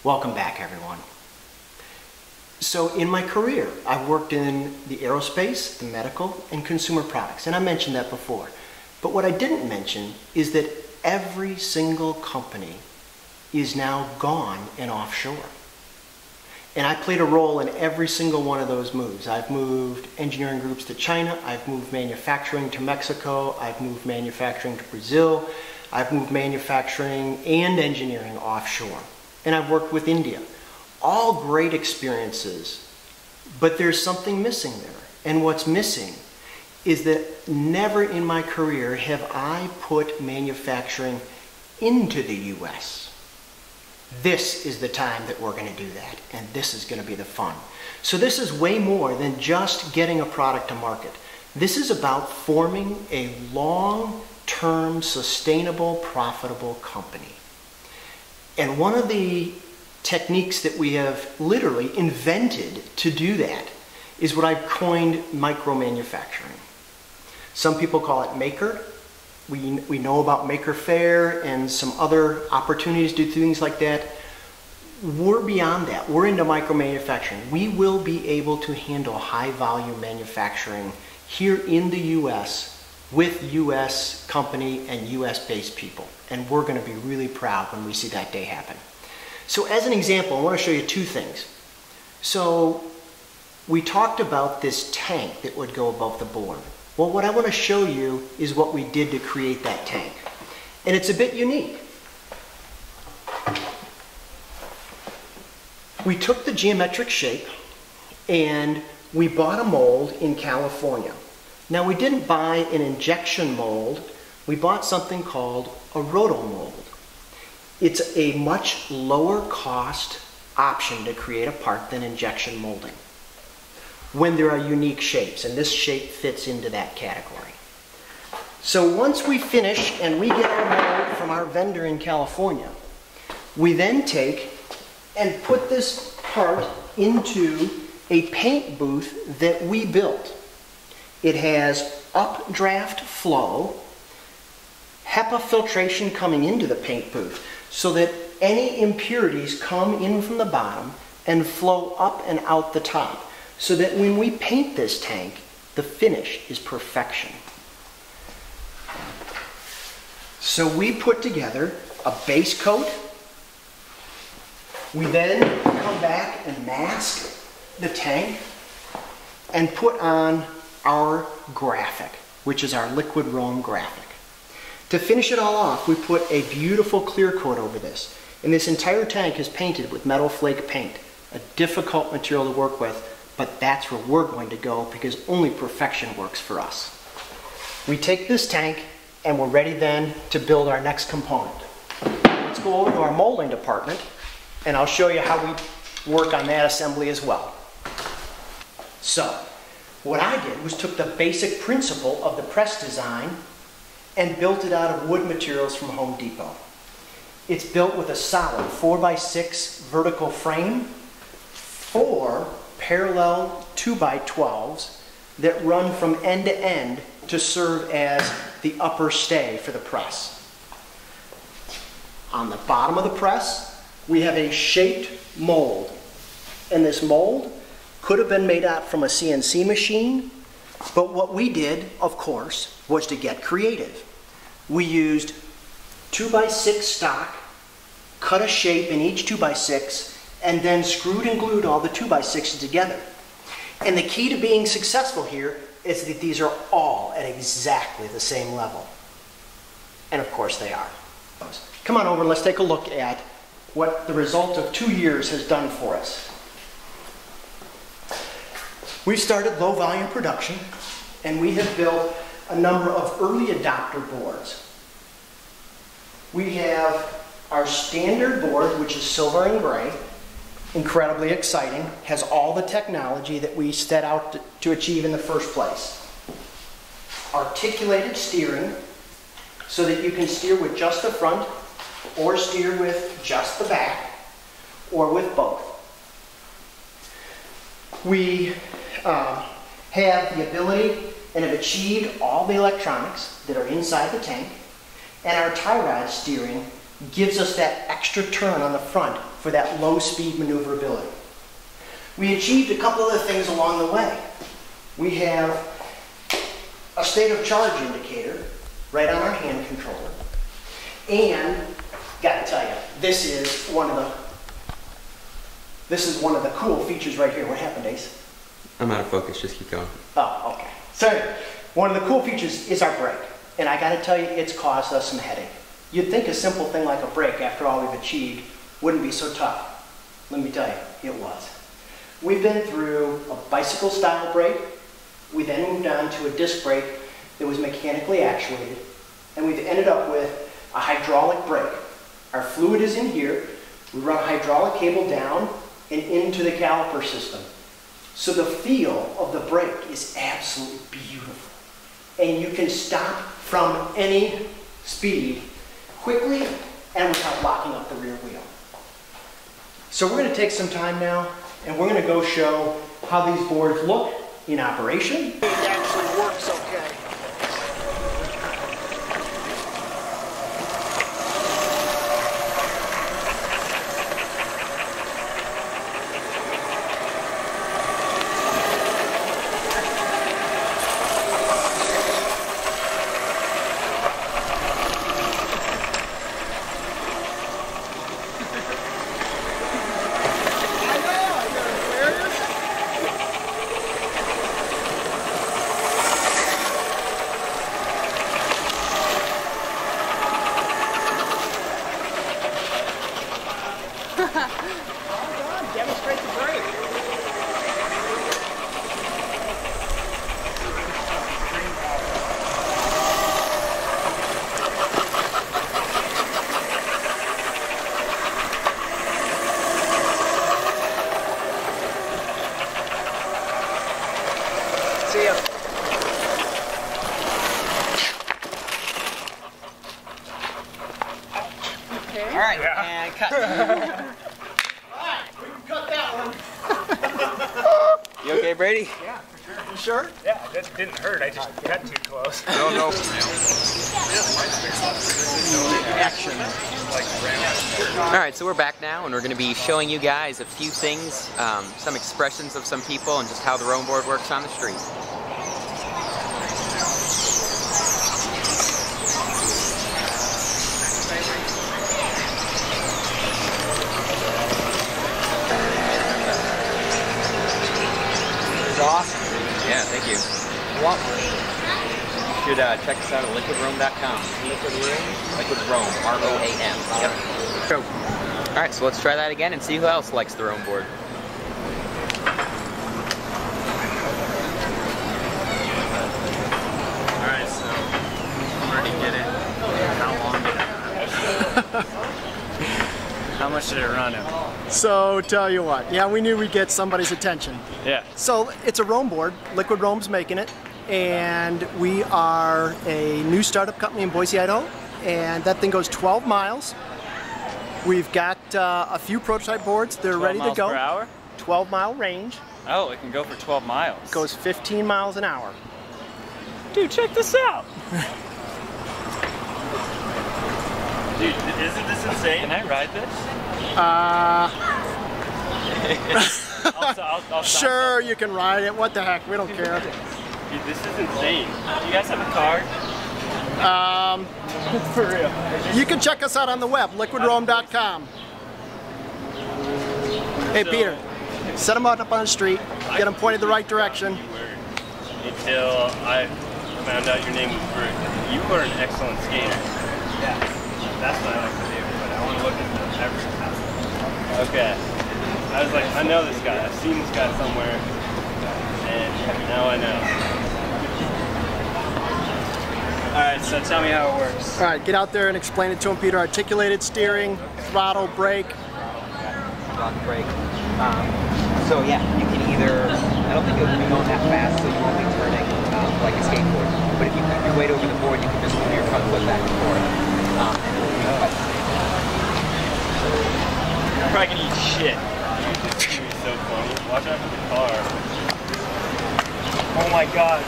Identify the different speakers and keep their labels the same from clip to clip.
Speaker 1: Welcome back, everyone. So in my career, I've worked in the aerospace, the medical, and consumer products, and I mentioned that before. But what I didn't mention is that every single company is now gone and offshore. And I played a role in every single one of those moves. I've moved engineering groups to China, I've moved manufacturing to Mexico, I've moved manufacturing to Brazil, I've moved manufacturing and engineering offshore. And I've worked with India. All great experiences, but there's something missing there. And what's missing is that never in my career have I put manufacturing into the US. This is the time that we're going to do that, and this is going to be the fun. So this is way more than just getting a product to market. This is about forming a long-term, sustainable, profitable company. And one of the techniques that we have literally invented to do that is what I've coined micro-manufacturing. Some people call it maker. We know about Maker Faire and some other opportunities to do things like that. We're beyond that. We're into micro-manufacturing. We will be able to handle high-volume manufacturing here in the US with US company and US-based people. And we're going to be really proud when we see that day happen. So as an example, I want to show you two things. So we talked about this tank that would go above the board. Well, what I want to show you is what we did to create that tank. And it's a bit unique. We took the geometric shape and we bought a mold in California. Now, we didn't buy an injection mold. We bought something called a roto mold. It's a much lower cost option to create a part than injection molding when there are unique shapes, and this shape fits into that category. So once we finish and we get our mold from our vendor in California, we then take and put this part into a paint booth that we built. It has updraft flow, HEPA filtration coming into the paint booth so that any impurities come in from the bottom and flow up and out the top so that when we paint this tank, the finish is perfection. So we put together a base coat. We then come back and mask the tank and put on our graphic, which is our liquidroam graphic. To finish it all off, we put a beautiful clear coat over this. And this entire tank is painted with metal flake paint, a difficult material to work with, but that's where we're going to go because only perfection works for us. We take this tank and we're ready then to build our next component. Let's go over to our molding department and I'll show you how we work on that assembly as well. So, what I did was took the basic principle of the press design and built it out of wood materials from Home Depot. It's built with a solid 4x6 vertical frame, 4 parallel 2x12s that run from end to end to serve as the upper stay for the press. On the bottom of the press, we have a shaped mold. And this mold could have been made out from a CNC machine, but what we did, of course, was to get creative. We used 2x6 stock, cut a shape in each 2x6, and then screwed and glued all the 2x6s together. And the key to being successful here is that these are all at exactly the same level. And of course they are. Come on over and let's take a look at what the result of 2 years has done for us. We've started low volume production and we have built a number of early adopter boards. We have our standard board, which is silver and gray, incredibly exciting, has all the technology that we set out to achieve in the first place. Articulated steering, so that you can steer with just the front, or steer with just the back, or with both. We have the ability and have achieved all the electronics that are inside the tank, and our tie rod steering gives us that extra turn on the front for that low speed maneuverability. We achieved a couple other things along the way. We have a state of charge indicator right on our hand controller. And, gotta tell you, this is one of the cool features right here. What happened, Ace?
Speaker 2: I'm out of focus, just keep going.
Speaker 1: Oh, okay. So one of the cool features is our brake. And I gotta tell you, it's caused us some headache. You'd think a simple thing like a brake, after all we've achieved, wouldn't be so tough. Let me tell you, it was. We've been through a bicycle style brake. We then moved on to a disc brake that was mechanically actuated. And we've ended up with a hydraulic brake. Our fluid is in here. We run a hydraulic cable down and into the caliper system. So the feel of the brake is absolutely beautiful. And you can stop from any speed quickly and without locking up the rear wheel. So we're going to take some time now and we're going to go show how these boards look in operation. It actually works okay. Demonstrate the brake. See ya.
Speaker 3: Okay.
Speaker 2: All right, and cut. You okay, Brady?
Speaker 4: Yeah, for sure.
Speaker 1: You sure?
Speaker 4: Yeah, that didn't hurt. I just got too close.
Speaker 2: No.
Speaker 1: Action.
Speaker 2: All right, so we're back now, and we're going to be showing you guys a few things, some expressions of some people, and just how the roam board works on the street.
Speaker 1: Awesome.
Speaker 2: Yeah, thank you.
Speaker 1: What?
Speaker 2: You should check us out at liquidroam.com. Liquidroam, R-O-A-M. Yep.
Speaker 1: Go.
Speaker 2: All right, so let's try that again and see who else likes the roam board.
Speaker 4: All right, so where did you get it? How long did it run? How much did it run him?
Speaker 5: So tell you what, yeah, we knew we'd get somebody's attention.
Speaker 4: Yeah.
Speaker 5: So it's a roam board, Liquidroam's making it, and we are a new startup company in Boise, Idaho, and that thing goes 12 miles. We've got a few prototype boards, they're ready to go.
Speaker 4: 12 miles per hour?
Speaker 5: 12-mile range,
Speaker 4: Oh, it can go for 12 miles.
Speaker 5: goes 15 miles an hour.
Speaker 4: Dude, check this out. Dude, isn't this insane? Can I ride this? I'll
Speaker 5: Sure, you can ride it, what the heck, we don't care.
Speaker 4: Dude, this is insane. You guys have a card? For real.
Speaker 5: You can check us out on the web, liquidroam.com. Hey Peter, set them up on the street, get them pointed the right direction.
Speaker 4: Until I found out your name was Bruce. You were an excellent skater. Yeah. That's what I like to do, but I want to look at the every time. Okay. I was like, I know this guy. I've seen this guy somewhere, and now I know. Alright, so tell me how it works.
Speaker 5: All right, get out there and explain it to him, Peter. Articulated steering, throttle, brake.
Speaker 2: Rock brake. So yeah, you can either, I don't think it will be going that fast, so you won't be turning like a skateboard. But if you keep your weight over the board, you can just move your front foot back and forth. And it will be quite
Speaker 4: You're probably gonna eat shit. This is gonna be so funny. Watch out for the car. Oh my god.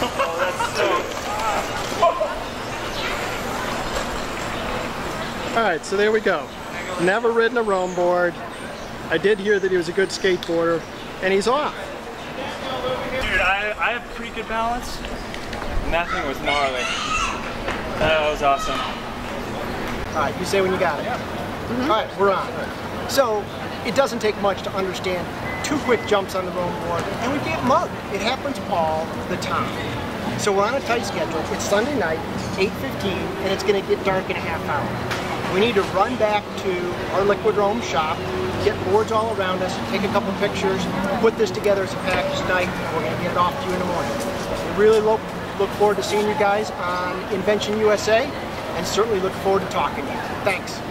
Speaker 4: Oh, that's so...
Speaker 5: All right, so there we go. Never ridden a roam board. I did hear that he was a good skateboarder, and he's off.
Speaker 4: Dude, I have pretty good balance, and that thing was gnarly. That was awesome.
Speaker 5: All right, you say when you got it. All right, we're on. So, it doesn't take much to understand 2 quick jumps on the roam board, and we get mugged. It happens all the time. So we're on a tight schedule. It's Sunday night, 8:15, and it's going to get dark in a half hour. We need to run back to our liquidroam shop, get boards all around us, take a couple pictures, put this together as a package tonight, and we're going to get it off to you in the morning. We really look forward to seeing you guys on Invention USA, and certainly look forward to talking to you. Thanks.